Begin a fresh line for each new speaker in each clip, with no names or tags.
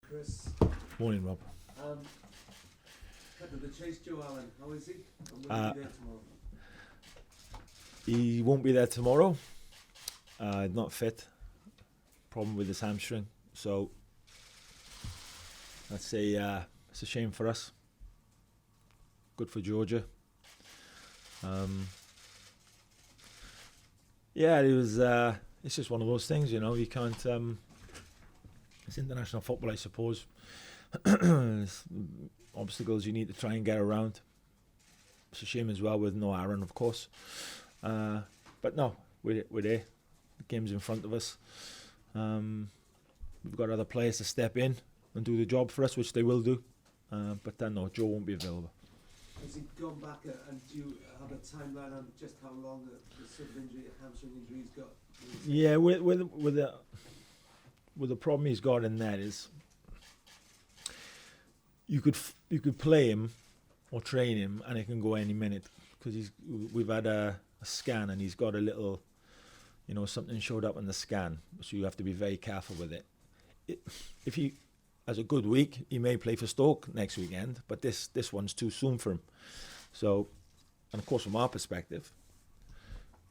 Chris.
Morning, Rob.
Cut to the chase, Joe Allen. How is he? And will he be there tomorrow?
He won't be there tomorrow. Not fit. Problem with his hamstring. So that's it's a shame for us. Good for Georgia. Yeah, it was. It's just one of those things, you know. You can't. It's international football, I suppose. There's obstacles you need to try and get around. It's a shame as well with no Aaron, of course. But no, we're there. The game's in front of us. We've got other players to step in and do the job for us, which they will do. But then no, Joe won't be available.
Has he gone back and do you have a timeline on just how long the sort of injury, hamstring injury he's got?
Yeah, with the problem he's got in that is you could play him or train him and it can go any minute because we've had a scan and he's got a little, you know, something showed up in the scan, so you have to be very careful with it. If he has a good week, he may play for Stoke next weekend, but this one's too soon for him. So, and of course from our perspective,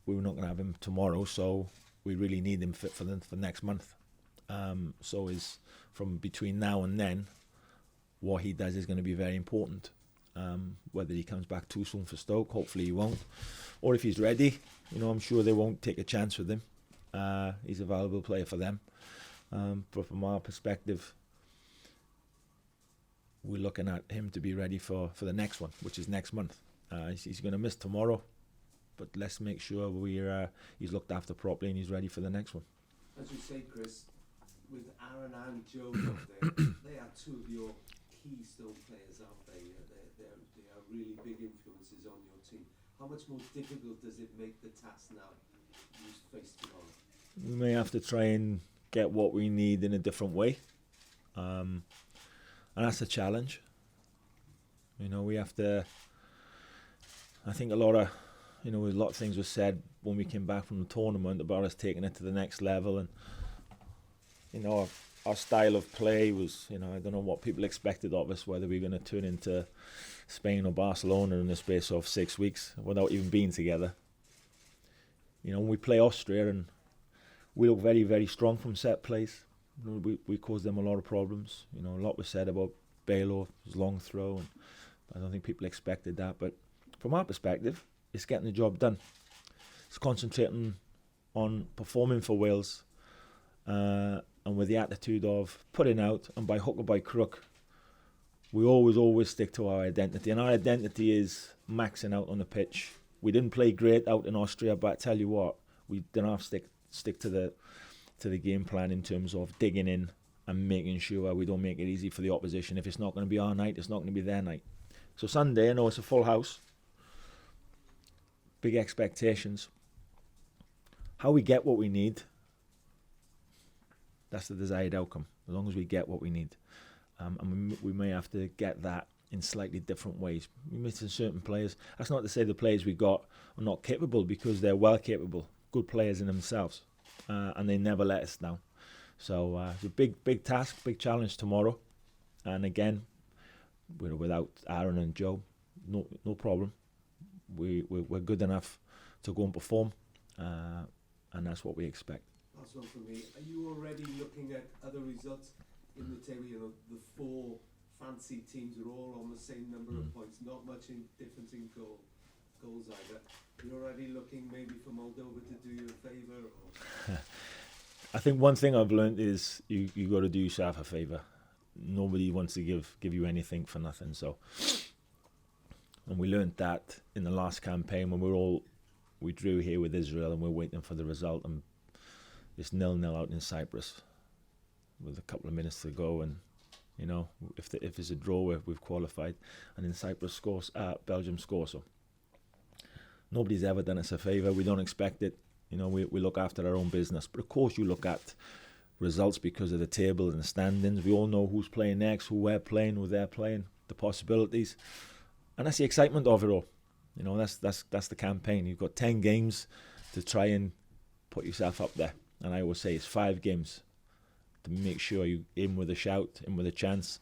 we're not going to have him tomorrow, so we really need him fit for next month. So is from between now and then, what he does is going to be very important. Whether he comes back too soon for Stoke, hopefully he won't. Or if he's ready, you know, I'm sure they won't take a chance with him. He's a valuable player for them. But from our perspective, we're looking at him to be ready for the next one, which is next month. He's going to miss tomorrow, but let's make sure he's looked after properly and he's ready for the next one.
As you say, Chris, with Aaron and Joe up there, they are two of your keystone players, aren't they? They are really big influences on your team. How much more difficult does it make the task now you face tomorrow?
We may have to try and get what we need in a different way. And that's a challenge. You know, we have to. I think a lot of things were said when we came back from the tournament about us taking it to the next level, and you know, our style of play was, you know, I don't know what people expected of us, whether we were going to turn into Spain or Barcelona in the space of 6 weeks without even being together. You know, when we play Austria and we look very, very strong from set plays. You know, we caused them a lot of problems. You know, a lot was said about Baylor, his long throw, and I don't think people expected that. But from our perspective, it's getting the job done. It's concentrating on performing for Wales, and with the attitude of putting out, and by hook or by crook, we always stick to our identity. And our identity is maxing out on the pitch. We didn't play great out in Austria, but I tell you what, we didn't have to stick to the game plan in terms of digging in and making sure we don't make it easy for the opposition. If it's not going to be our night, it's not going to be their night. So Sunday, I know it's a full house, big expectations. How we get what we need, that's the desired outcome, as long as we get what we need. And we may have to get that in slightly different ways. We're missing certain players. That's not to say the players we got are not capable, because they're well capable, good players in themselves, and they never let us down. So it's a big task, big challenge tomorrow. And again, without Aaron and Joe, no problem. We're good enough to go and perform, and that's what we expect.
Last one for me. Are you already looking at other results in the table? You know, the four fancy teams are all on the same number of points. Not much difference in goals either. You're already looking maybe for Moldova to do you a favour? Or?
I think one thing I've learned is you got to do yourself a favour. Nobody wants to give you anything for nothing. So, and we learned that in the last campaign when we drew here with Israel and we're waiting for the result, and it's 0-0 out in Cyprus with a couple of minutes to go, and you know, if it's a draw, we've qualified, and in Cyprus Belgium scores. So nobody's ever done us a favour. We don't expect it. You know, we look after our own business. But of course, you look at results because of the table and the standings. We all know who's playing next, who we're playing, who they're playing, the possibilities, and that's the excitement of it all. You know, that's the campaign. You've got 10 games to try and put yourself up there. And I always say it's 5 games to make sure you're in with a shout, in with a chance.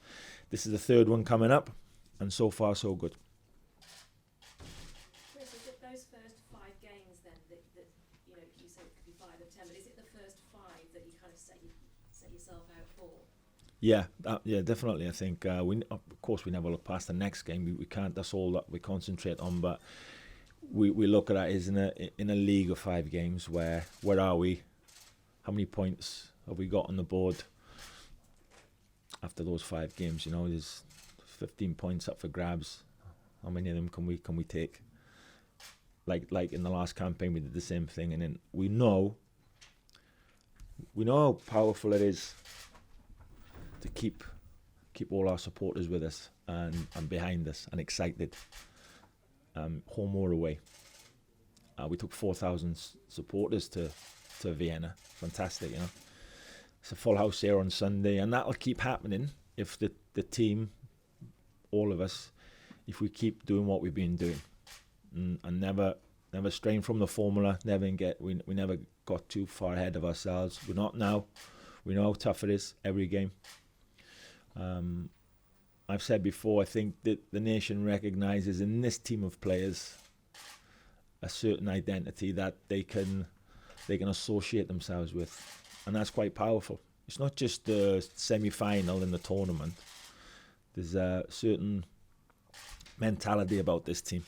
This is the third one coming up, and so far so good.
Chris, is it those first 5 games then that you know, you said it could be 5 of 10, but is it the first 5 that you kind of set yourself out for?
Yeah, definitely. I think of course we never look past the next game. We can't. That's all that we concentrate on. But we look at that as in a league of 5 games. Where are we? How many points have we got on the board after those 5 games? You know, there's 15 points up for grabs. How many of them can we take? Like in the last campaign, we did the same thing, and then we know how powerful it is to keep all our supporters with us and behind us and excited, home or away. We took 4,000 supporters to Vienna. Fantastic, you know. It's a full house here on Sunday, and that'll keep happening if the team, all of us, if we keep doing what we've been doing, and never strain from the formula. We never got too far ahead of ourselves. We're not now. We know how tough it is every game. I've said before, I think that the nation recognises in this team of players a certain identity that they can associate themselves with, and that's quite powerful. It's not just the semi-final in the tournament. There's a certain mentality about this team,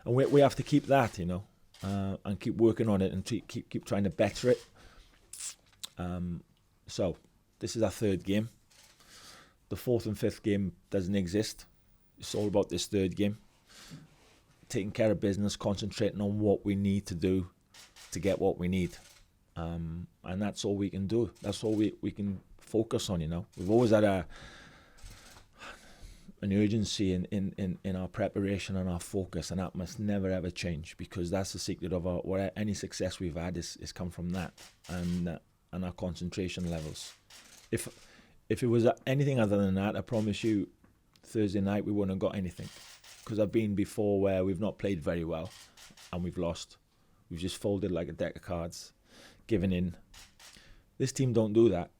and we have to keep that, you know, and keep working on it and keep trying to better it. So this is our 3rd game. The 4th and 5th game doesn't exist. It's all about this 3rd game. Taking care of business, concentrating on what we need to do to get what we need. And that's all we can do. That's all we can focus on, you know. We've always had an urgency in our preparation and our focus, and that must never ever change, because that's the secret of any success we've had is come from that, and our concentration levels. If it was anything other than that, I promise you, Thursday night we wouldn't have got anything. Because I've been before where we've not played very well and we've lost. We've just folded like a deck of cards, given in. This team don't do that.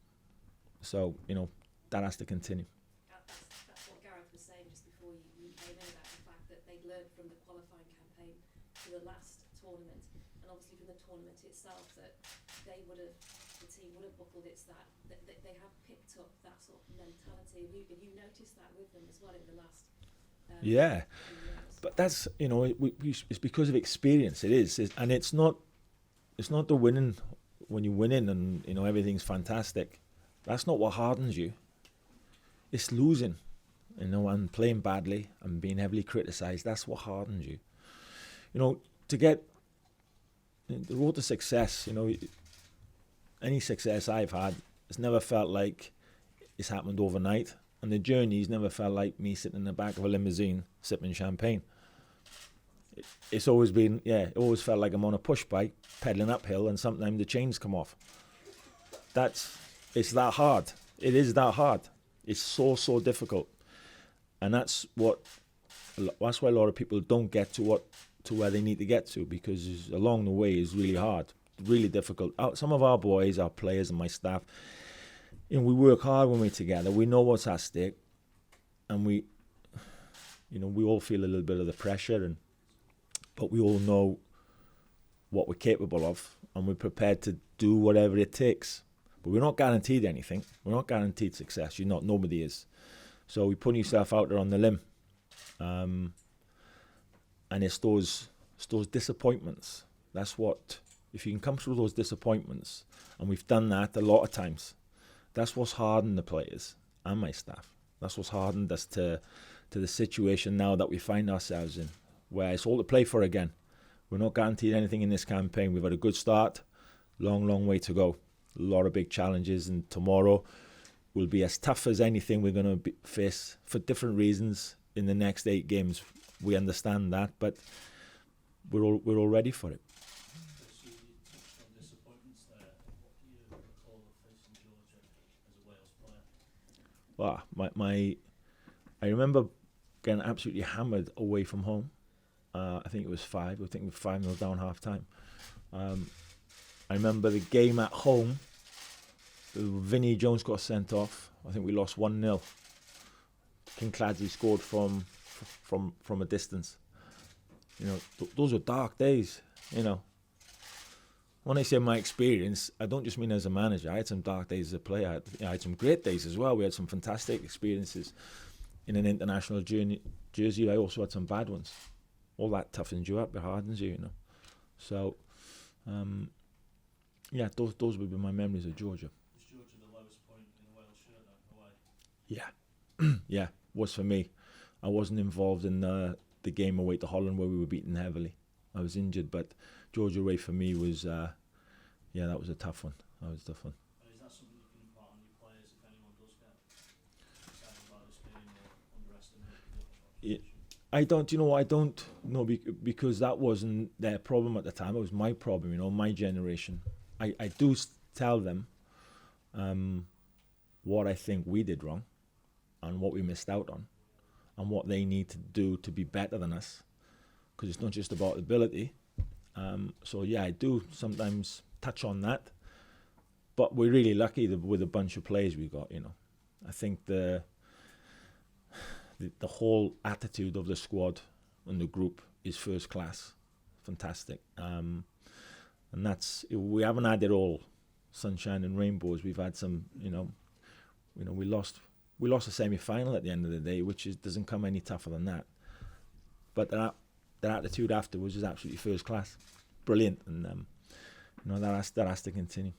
So, you know, that has to continue.
That's what Gareth was saying just before you came in, about the fact that they'd learned from the qualifying campaign to the last tournament, and obviously from the tournament itself, that the team would have buckled. It's that they have picked up that sort of mentality. Have you noticed that with them as well in the last
yeah, but that's, you know, it's because of experience. It is, and it's not the winning when you're winning and, you know, everything's fantastic. That's not what hardens you. It's losing, you know, and playing badly and being heavily criticised. That's what hardens you. You know, to get the road to success, you know, any success I've had, it's never felt like it's happened overnight. And the journey's never felt like me sitting in the back of a limousine sipping champagne. It's always been, it always felt like I'm on a push bike, pedaling uphill, and sometimes the chains come off. It's that hard. It is that hard. It's so difficult. And that's why a lot of people don't get to where they need to get to, because along the way is really hard, really difficult. Some of our boys, our players and my staff, you know, we work hard when we're together. We know what's at stake, and we all feel a little bit of the pressure, but we all know what we're capable of, and we're prepared to do whatever it takes. But we're not guaranteed anything. We're not guaranteed success. Nobody is. So we put yourself out there on the limb, and it's those disappointments. That's what, if you can come through those disappointments, and we've done that a lot of times. That's what's hardened the players and my staff. That's what's hardened us to the situation now that we find ourselves in, where it's all to play for again. We're not guaranteed anything in this campaign. We've had a good start, long way to go. A lot of big challenges, and tomorrow will be as tough as anything we're going to face for different reasons in the next 8 games. We understand that, but we're all ready for it. Well, I remember getting absolutely hammered away from home. I think it was 5. I think we were 5-0 down half time. I remember the game at home Vinnie Jones got sent off. I think we lost 1-0. King Clancy scored from a distance. You know, those were dark days. You know, when I say my experience, I don't just mean as a manager. I had some dark days as a player. I had some great days as well. We had some fantastic experiences in an international jersey. I also had some bad ones. All that toughens you up, it hardens you, you know. So, yeah, those would be my memories of Georgia.
Was Georgia the lowest point in the Wales shirt then, away?
Yeah, yeah, was for me. I wasn't involved in the game away to Holland where we were beaten heavily. I was injured, but Georgia away for me was, yeah, that was a tough one. That was a tough one.
And is that something you can impart on your players if anyone does get excited about this game or underestimate the opposition?
I don't, you know, I don't know because that wasn't their problem at the time. It was my problem, you know, my generation. I do tell them what I think we did wrong and what we missed out on and what they need to do to be better than us, because it's not just about ability. So yeah, I do sometimes touch on that, but we're really lucky with a bunch of players we got, you know. I think the whole attitude of the squad and the group is first class, fantastic. And we haven't had it all sunshine and rainbows. We've had some, you know, we lost a semi-final at the end of the day, which doesn't come any tougher than that. But their attitude afterwards is absolutely first class, brilliant, and you know that has to continue.